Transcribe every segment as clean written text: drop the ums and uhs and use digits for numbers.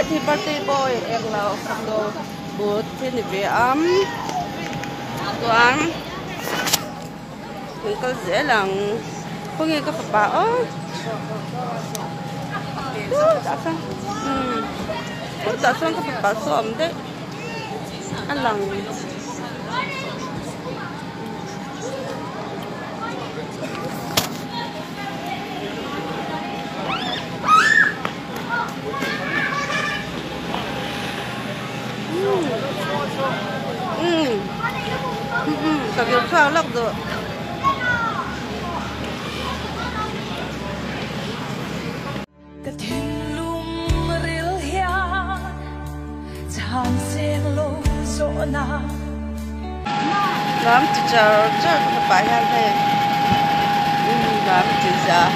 thì birthday boy em là không đâu bữa thì về ấm toán mình có dễ là có nghe có phải bảo đã xong đã xong có phải bảo xóm đấy ăn lòng cả việc sao lắm rồi làm chỉ chờ có phải hay thế làm chỉ giờ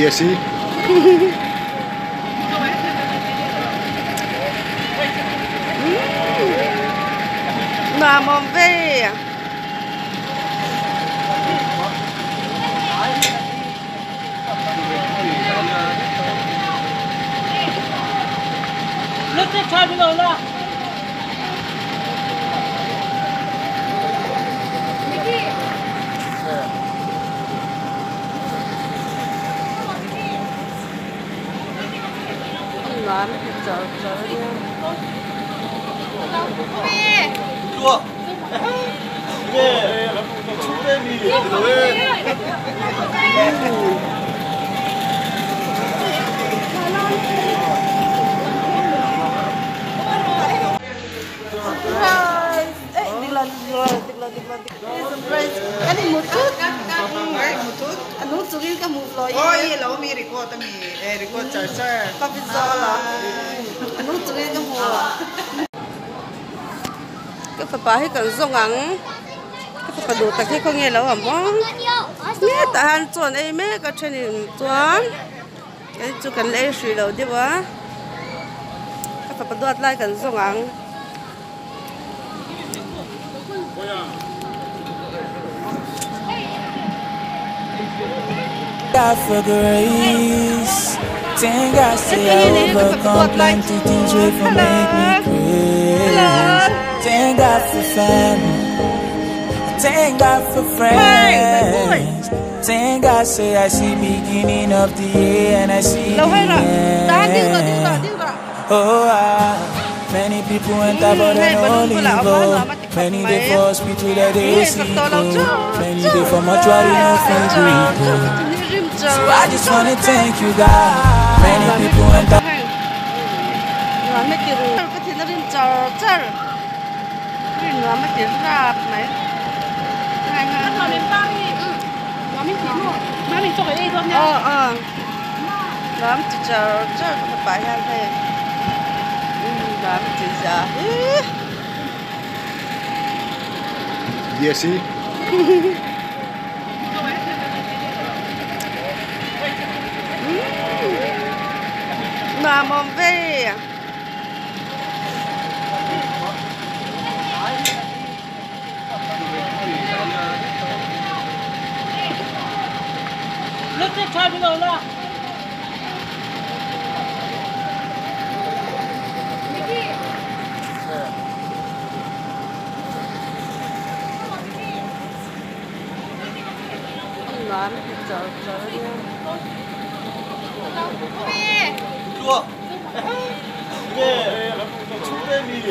Yes, mà mồm về lúc tiếp theo bây giờ là làm chờ 좋아. 이게 초대미 왜? Ani một chút, anh muốn chụp cái một loại. Ôi, lâu mi record tami, record charger. Có bị do là anh muốn chụp cái một. Cái phải bảo hết cần dùng ăn, cái phải đủ tất cả không nghe lâu hả mong? Nghe ta han chuẩn ấy mấy cái chuyện này chuẩn, cái chú cần lấy suy lâu đi quá. Cái phải bảo lại cần dùng ăn. God for grace, thank God say I overcome plenty things wey for make me praise. Thank God for family, thank God for friends. Thank God say I see beginning of the year and I see the end. Oh, many people enter but they no leave go. Many dey for hospital that they see go. Many dey for mortuary no fit breathe. So I just wanna thank you God. Many people enter. Nó mấy kiểu cái thì nó lên chờ chờ, nó mấy kiểu ra này. Hai hai. nó đến ba đi, nó mình chín rồi, má mình cho cái đây thôi nhá. Làm chỉ chờ chờ có phải hay thế. Làm chỉ giờ. Yes. Mà mồm về lúc tiếp theo bây giờ là làm chờ đi. 좋아. 이게 초대미 왜?